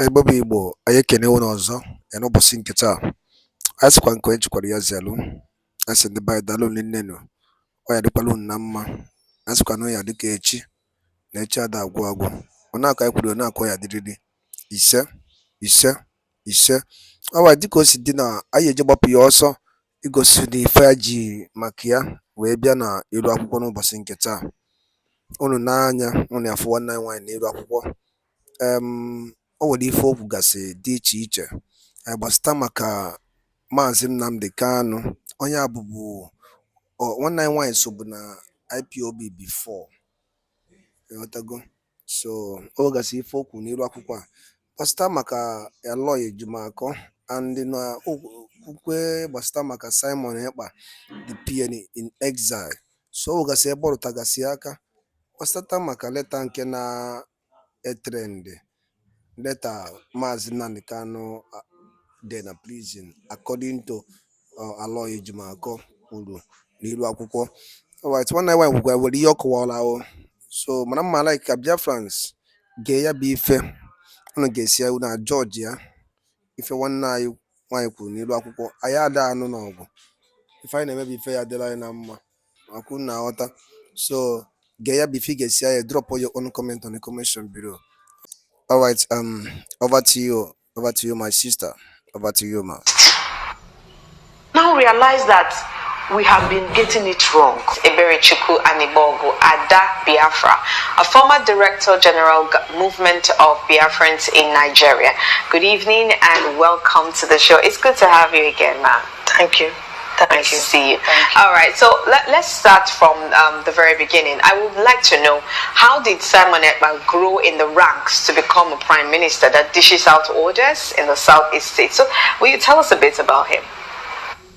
Ipob Igbo anyị ekene unu ọzọ ya n'ụbọchị nke taa. A sịkwa nke onye jikwara ya zelu, a sị ndị be anyị daalụ nnenu, ọ ya dịkwala unu na mma. A sịkwa na ọ ya dịka echi na echi ada agwụ agwụ, ọ na-akọ anyị kwuru na akọ ya dịrịrị ise ise ise. Ọwa dịka o si dị na anyị eje gbapụ ya ọsọ igosi na ife ya ji maka ya wee bịa na elu akwụkwọ n'ụbọchị nke taa. Unu n'anya unu afụ nwanne anyị nwaanyị n'elu akwụkwọ. O nwere ife okwu gasị dị iche iche gbasịta maka Maazị Nnamdi Kanu, onye abụbụ nwanne anyị nwaanyị sobu na IPOB before, ịghọtago. So o gasị ife okwu n'iru akwụkwọ a gbasịta maka Aloy Ejumakor and na okwukwe gbasịta maka Simon Ekpa the PN in exile. So o gasị ebe ọ rụtagasị aka gbasịta maka leta nke na etrend, leta Maazị Nnamdi Kanu dị na prison according to Aloy Ejumakor kwuru n'iru akwụkwọ. Alright, nwanne anyị gwara were ihe ọ kọwara ahụ. So mana mma like ka Biafrans gee ya bụ ife unu ga-esi na George ya ife nwanne anyị nwaanyị kwuru n'iru akwụkwọ. Anyị ada anụ n'ọgụ ife anyị na-emebi ife ya dịrị anyị na mma maka unu na-aghọta. So gee ya bụ ife ị ga-esi anyị, drop your own comment on the comment below. Alright, over to you my sister, over to you ma. Now realize that we have been getting it wrong. Eberichukwu Anibogu Ada Biafra, a former Director General Movement of Biafrans in Nigeria. Good evening and welcome to the show. It's good to have you again, ma'am. Thank you. Nice to see you. All right, so let's start from the very beginning. I would like to know, how did Simon Ekpa grow in the ranks to become a prime minister that dishes out orders in the southeast states? So will you tell us a bit about him?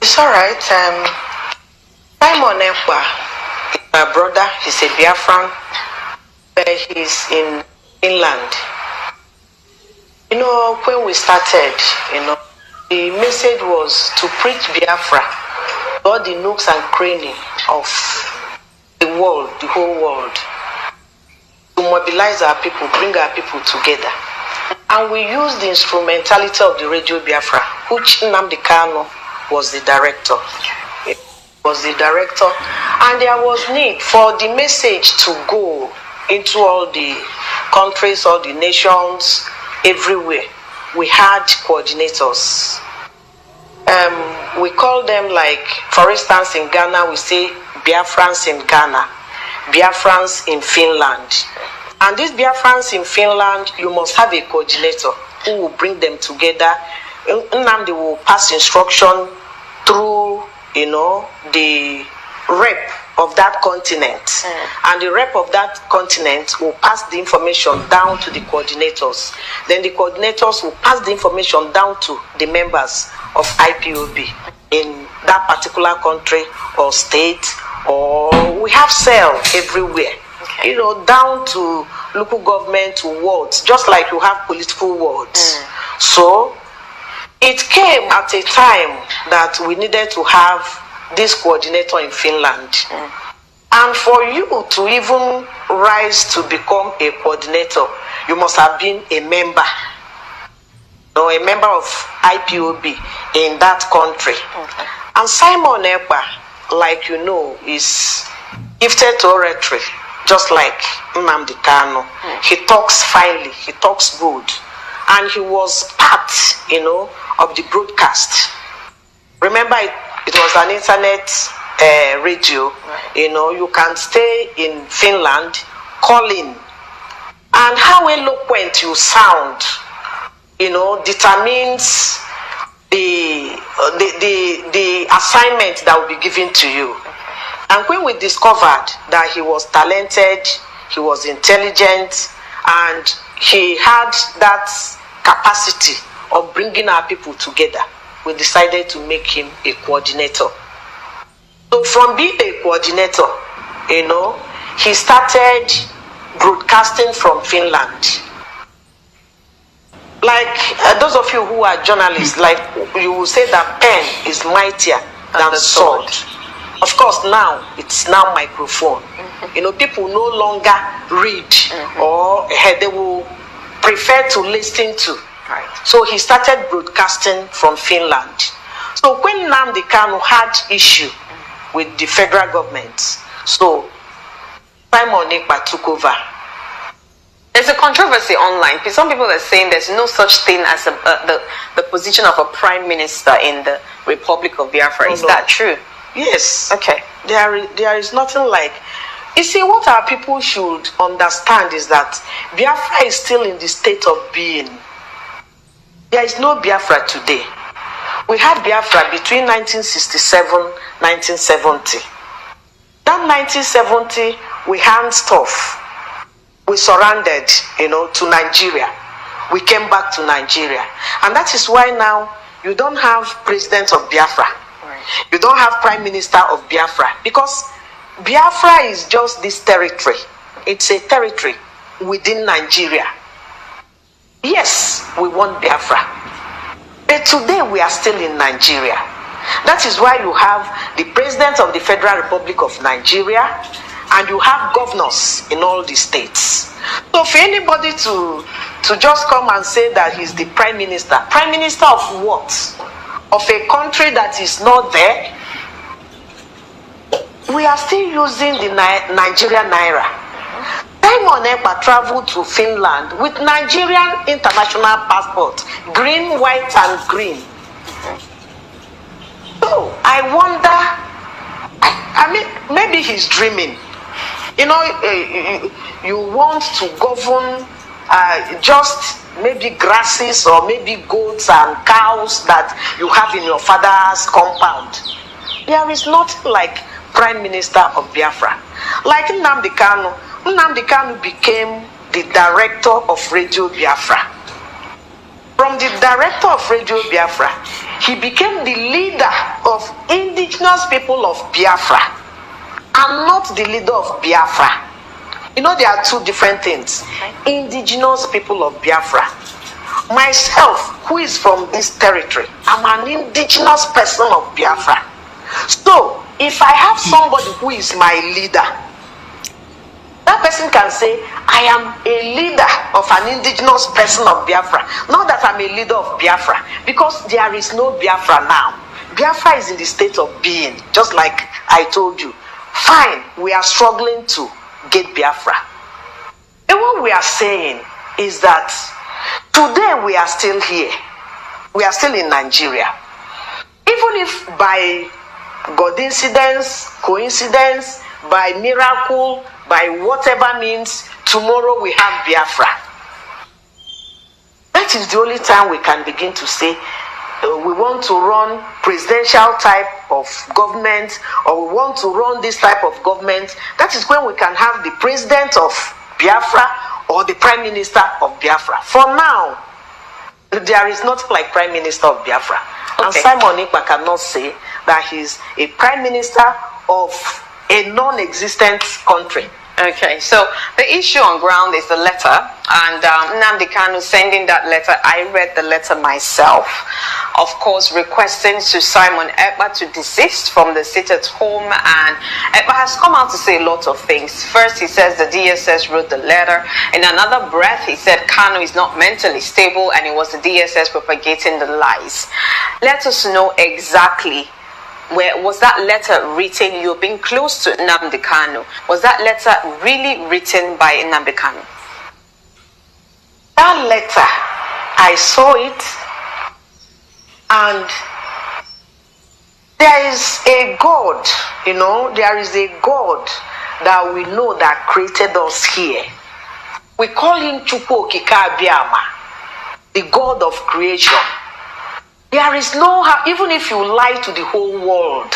It's all right. Simon Ekpa is my brother. He's a Biafran. He's in Finland. You know, when we started, the message was to preach Biafra to all the nooks and crannies of the world, the whole world, to mobilize our people, bring our people together. And we used the instrumentality of the Radio Biafra, which Nnamdi Kanu was the director. And there was need for the message to go into all the countries, all the nations, everywhere. We had coordinators. We call them, like, for instance, in Ghana, we say Biafrans in Ghana, Biafrans in Finland. And these Biafrans in Finland, you must have a coordinator who will bring them together. Nnamdi will pass instruction through, the rep of that continent. And the rep of that continent will pass the information down to the coordinators. Then the coordinators will pass the information down to the members of IPOB in that particular country or state, or we have cells everywhere, down to local government, to wards, just like you have political wards. So it came at a time that we needed to have this coordinator in Finland. And for you to even rise to become a coordinator, you must have been a member, a member of IPOB in that country. And Simon Ekpa, like you know, is gifted to oratory, just like Nnamdi Kanu. He talks finely, he talks good. And he was part, of the broadcast. Remember, it was an internet radio. You can stay in Finland calling, and how eloquent you sound, determines the assignment that will be given to you. And when we discovered that he was talented, he was intelligent, and he had that capacity of bringing our people together, we decided to make him a coordinator. So from being a coordinator, he started broadcasting from Finland. Like those of you who are journalists, like you will say that pen is mightier than sword. Of course, now it's now microphone. People no longer read, or they will prefer to listen to Right. So he started broadcasting from Finland. So when Nnamdi Kanu had issue with the federal government, so Simon Ekpa took over. There's a controversy online. Some people are saying there's no such thing as the position of a prime minister in the Republic of Biafra. Is that true? Yes. Okay. There is nothing like. You see, what our people should understand is that Biafra is still in the state of being. There is no Biafra today. We had Biafra between 1967 1970. That 1970, we hands off. We surrendered, to Nigeria. We came back to Nigeria. And that is why now you don't have president of Biafra. Right. You don't have prime minister of Biafra. Because Biafra is just this territory. It's a territory within Nigeria. Yes, we want Biafra. But today we are still in Nigeria. That is why you have the president of the Federal Republic of Nigeria and you have governors in all the states. So for anybody to just come and say that he's the prime minister of what? Of a country that is not there? We are still using the Nigerian naira. Simon Ekpa traveled to Finland with Nigerian international passport, green, white, and green. So I wonder, I mean, maybe he's dreaming. You want to govern just maybe grasses or maybe goats and cows that you have in your father's compound. There is nothing like Prime Minister of Biafra. Like Nnamdi Kanu became the director of Radio Biafra. From the director of Radio Biafra, he became the leader of indigenous people of Biafra and not the leader of Biafra. There are two different things. Indigenous people of Biafra. Myself, who is from this territory, I'm an indigenous person of Biafra. So, if I have somebody who is my leader, that person can say, I am a leader of an indigenous person of Biafra. Not that I'm a leader of Biafra, because there is no Biafra now. Biafra is in the state of being, just like I told you. Fine, we are struggling to get Biafra. And what we are saying is that today we are still here. We are still in Nigeria. Even if by God incidence, coincidence, by miracle, by whatever means, tomorrow we have Biafra. That is the only time we can begin to say we want to run presidential type of government, or we want to run this type of government. That is when we can have the president of Biafra or the prime minister of Biafra. For now, there is not like prime minister of Biafra. Okay. And Simon Ekpa cannot say that he's a prime minister of a non-existent country. Okay, so the issue on ground is the letter, and Nnamdi Kanu sending that letter. I read the letter myself, of course, requesting to Simon Ekpa to desist from the sit at home, and Ekpa has come out to say a lot of things. First, he says the DSS wrote the letter. In another breath, he said Kanu is not mentally stable, and it was the DSS propagating the lies. Let us know exactly. Where was that letter written? You've been close to Nnamdi Kanu. Was that letter really written by Nnamdi Kanu? That letter, I saw it, and there is a God, there is a God that we know that created us here. We call him Chukwu Okike Abiama, the God of creation. There is no, even if you lie to the whole world,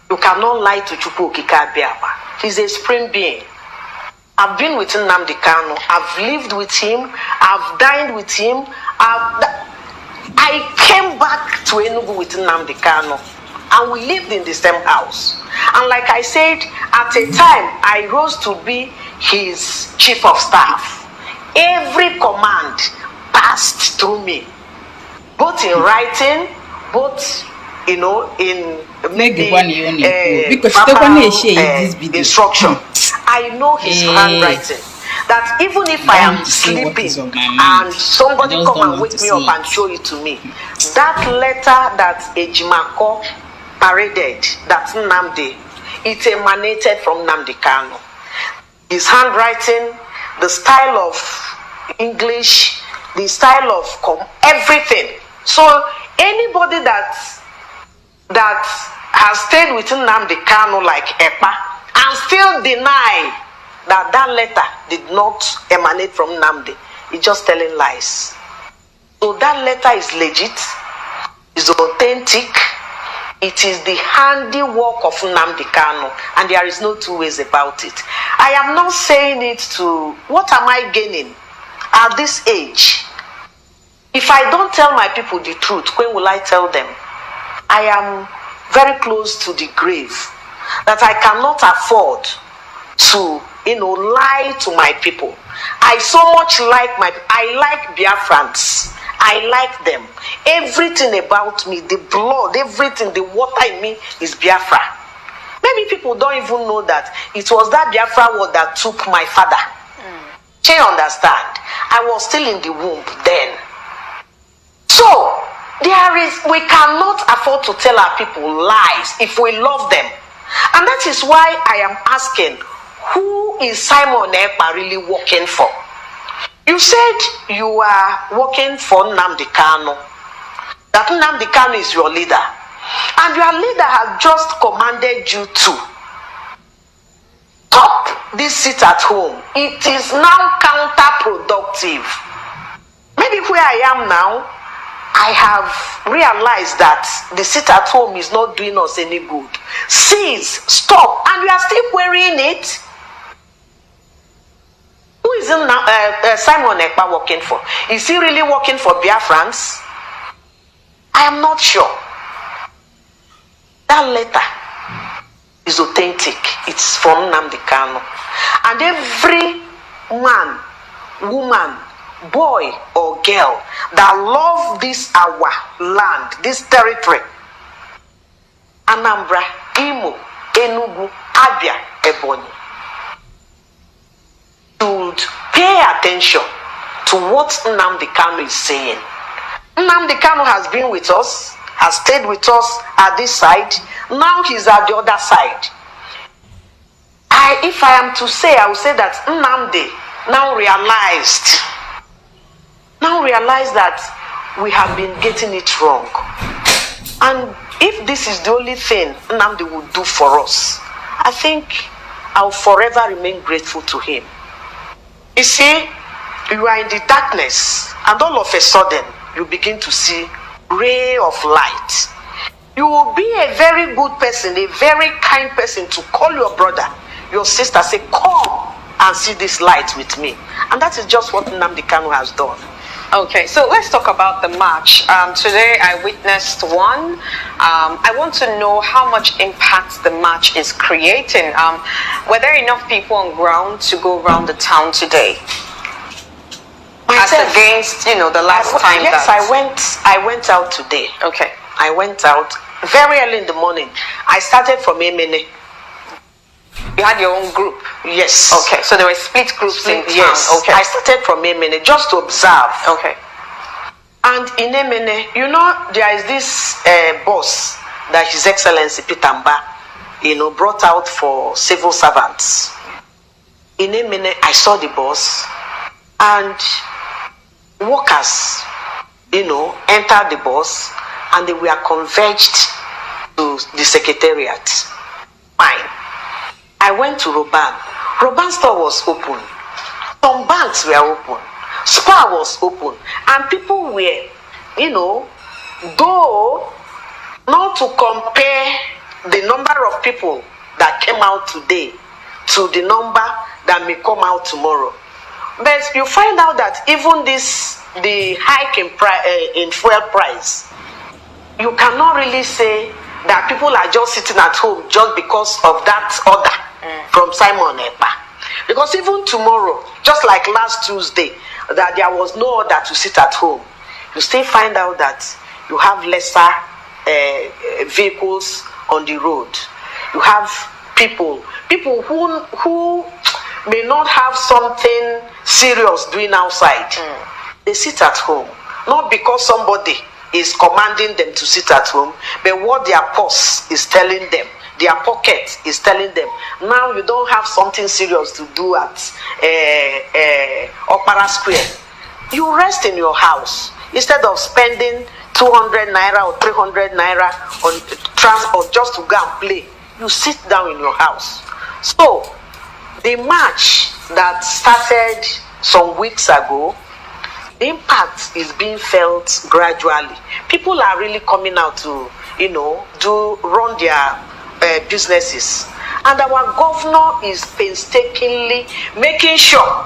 you cannot lie to Chukwu Okike Abiama. He's a supreme being. I've been with Nnamdi Kanu. I've lived with him. I've dined with him. I came back to Enugu with Nnamdi Kanu, and we lived in the same house. And like I said, at a time, I rose to be his chief of staff. Every command passed through me, both in writing, both in maybe instruction. I know his handwriting. that even if I am sleeping and somebody come and wake me up and show it to me, that letter that Ejimako paraded, that Nnamdi, it emanated from Nnamdi Kanu. His handwriting, the style of English, the style of everything. So anybody that has stayed with Nnamdi Kanu like Epa and still deny that letter did not emanate from Nnamdi, is just telling lies. So that letter is legit, is authentic. It is the handiwork of Nnamdi Kanu, and there is no two ways about it. I am not saying it to, what am I gaining at this age? If I don't tell my people the truth, when will I tell them? I am very close to the grave, that I cannot afford to, lie to my people. I so much I like Biafrans. I like them. Everything about me, the blood, everything, the water in me is Biafra. Maybe people don't even know that it was that Biafra word that took my father. Do you understand? I was still in the womb then. So, we cannot afford to tell our people lies if we love them. And that is why I am asking, who is Simon Ekpa really working for? You said you are working for Nnamdi Kanu, that Nnamdi Kanu is your leader. And your leader has just commanded you to stop this sit at home. It is now counterproductive. Maybe where I am now, I have realized that the sit at home is not doing us any good. Cease, stop, and we are still wearing it. Who is Simon Ekpa working for? Is he really working for Biafrans? I am not sure. That letter is authentic. It's from Nnamdi Kanu. And every man, woman, boy or girl that love this our land, this territory, Anambra, Imo, Enugu, Abia, Ebonyi, should pay attention to what Nnamdi Kanu is saying. Nnamdi Kanu has been with us, has stayed with us at this side. Now he's at the other side. If I am to say, I will say that Nnamdi now realized that we have been getting it wrong. And if this is the only thing Nnamdi will do for us, I think I'll forever remain grateful to him. You see, you are in the darkness, and all of a sudden, you begin to see ray of light. You will be a very good person, a very kind person to call your brother, your sister, say, come and see this light with me. And that is just what Nnamdi Kanu has done. Okay, so let's talk about the march. Today I witnessed one. I want to know how much impact the march is creating. Were there enough people on ground to go around the town today? As against, the last time? Yes, I went out today. Okay. I went out very early in the morning. I started from Emene. You had your own group? Yes. Okay, so there were split groups in town. Yes. Okay. I started from Emene just to observe. Okay. And in Emene, there is this boss that His Excellency Peter Mba, brought out for civil servants. In Emene, I saw the boss, and workers, entered the bus, and they were converged to the secretariat. Fine. I went to Roban. Roban store was open. Some banks were open. Spa was open. And people were, though not to compare the number of people that came out today to the number that may come out tomorrow. But you find out that even the hike in fuel price, you cannot really say that people are just sitting at home just because of that order from Simon Ekpa. Because even tomorrow, just like last Tuesday, that there was no order to sit at home, you still find out that you have lesser vehicles on the road. You have people who may not have something serious doing outside. They sit at home, not because somebody is commanding them to sit at home, but what their purse is telling them, their pocket is telling them. Now you don't have something serious to do at Opera Square. You rest in your house instead of spending 200 naira or 300 naira on transport just to go and play. You sit down in your house. So the march that started some weeks ago, the impact is being felt gradually. People are really coming out to, run their businesses. And our governor is painstakingly making sure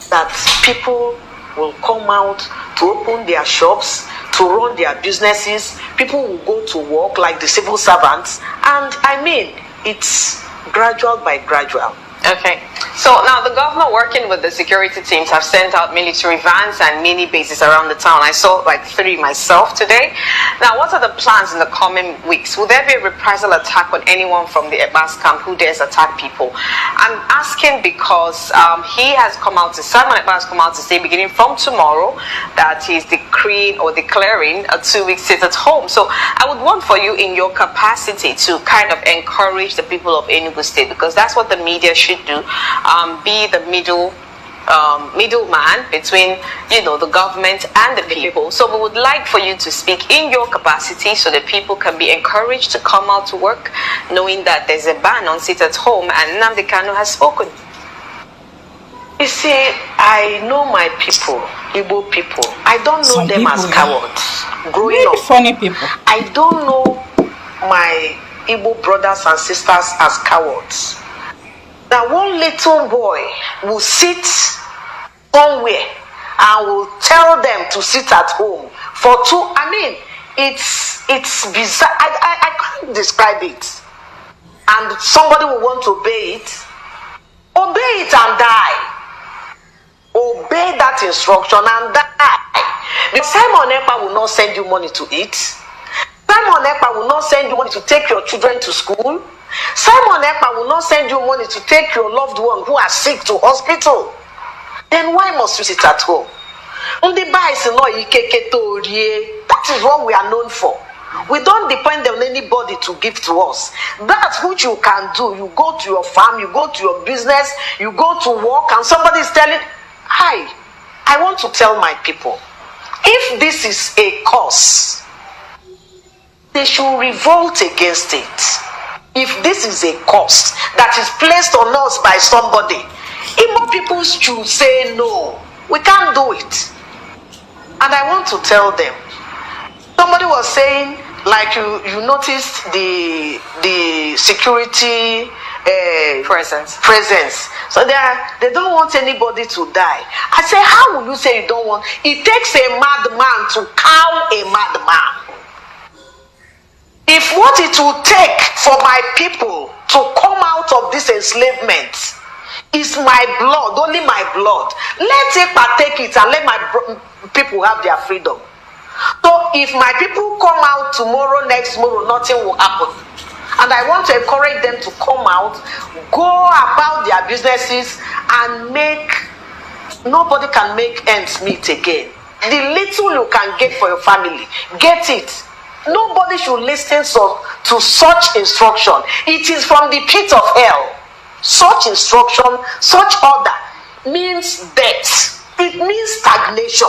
that people will come out to open their shops, to run their businesses. People will go to work like the civil servants. And I mean, it's gradual by gradual. Okay. So now the governor, working with the security teams, have sent out military vans and mini bases around the town. I saw like 3 myself today. Now, what are the plans in the coming weeks? Will there be a reprisal attack on anyone from the Ebas camp who dares attack people? I'm asking because he has come out to, Simon Ebas has come out to say, beginning from tomorrow, that he's decreeing or declaring a 2-week sit at home. So I would want for you in your capacity to kind of encourage the people of Enugu State, because that's what the media should do, be the middleman between the government and the people. So we would like for you to speak in your capacity so that people can be encouraged to come out to work, knowing that there's a ban on sit at home, and Nnamdi Kanu has spoken. You see, I know my people, Igbo people. I don't know them as cowards. Growing up, funny people. I don't know my Igbo brothers and sisters as cowards. That one little boy will sit somewhere and will tell them to sit at home for two. I mean, it's bizarre. I can't describe it. And somebody will want to obey it. Obey it and die. Obey that instruction and die. Because Simon Ekpa will not send you money to eat. Simon Ekpa will not send you money to take your children to school. Simon Ekpa will not send you money to take your loved one who are sick to hospital. Then why must you sit at home? That is what we are known for. We don't depend on anybody to give to us. That's what you can do. You go to your farm, you go to your business, you go to work, and somebody is telling, hi, I want to tell my people, if this is a cause, they should revolt against it. If this is a cost that is placed on us by somebody, Igbo people should say no. We can't do it. And I want to tell them. Somebody was saying, like you noticed the security presence. So they don't want anybody to die. I say, how will you say you don't want? It takes a madman to cow a madman. If what it will take for my people to come out of this enslavement is my blood, only my blood, let it partake it and let my people have their freedom. So if my people come out tomorrow, next tomorrow, nothing will happen. And I want to encourage them to come out, go about their businesses, and nobody can make ends meet again. The little you can get for your family, get it. Nobody should listen to such instruction. It is from the pit of hell. Such instruction, such order means death. It means stagnation.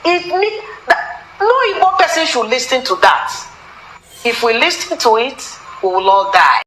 It means that no Igbo person should listen to that. If we listen to it, we will all die.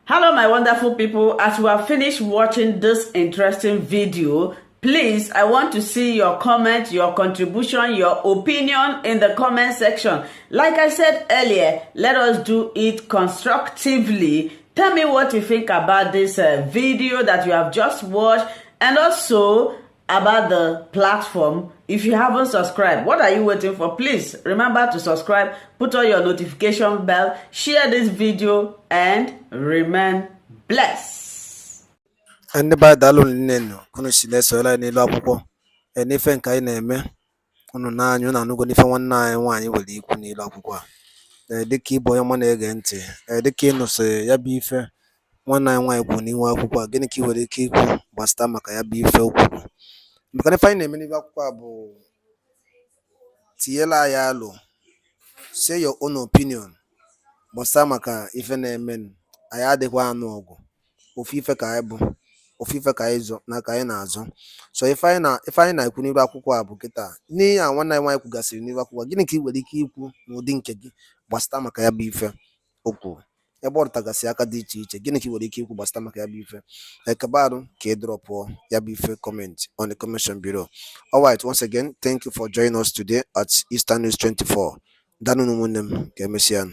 Hello, my wonderful people. As we have finished watching this interesting video, please, I want to see your comment, your contribution, your opinion in the comment section. Like I said earlier, let us do it constructively. Tell me what you think about this video that you have just watched, and also about the platform. If you haven't subscribed, what are you waiting for? Please remember to subscribe, put on your notification bell, share this video, and remain blessed. Ndị ba dalụ nnenu kunu si na-esola n'elu akwụkwọ n'ife nke anyị na-eme unu na-anyụ na anụgo n'ife nwanne anyị nwaanyị were ikwu n'elu akwụkwọ a dịka ịbụ onye ọma na-ege ntị dịka ịnụsị ya bụ ife nwanne anyị nwaanyị kwuru n'ihu akwụkwọ a, gịnị ka ị nwere ike ikwu gbasara maka ya bụ ife o kwuru? Maka na ife anyị na-eme n'ihu akwụkwọ a bụ tinyela anyị alụ, say your own opinion gbasara maka ife na-eme. Anyị adịkwa anụ ọgụ, ofu ife ka anyị bụ, ofu ife ka anyị zọ na ka anyị na-azọ. So ife anyị na-ekwu n'ihu akwụkwọ a bụ kịta n'ihe a nwanne anyị nwaanyị kwugasịrị n'ihu akwụkwọ, gịnị ka ị nwere ike ikwu n'ụdị nke gị gbasara maka ya bụ ife o kwuru? Ebe ọ rụtagasị aka dị iche iche, gịnị ka ị nwere ike ikwu gbasara maka ya bụ ife? Ekabarụ ka ị drọpụọ ya bụ ife comment on the comment below. Alright, once again, thank you for joining us today at Eastern News 24. Danụ ụmụnne m, ka emesịa.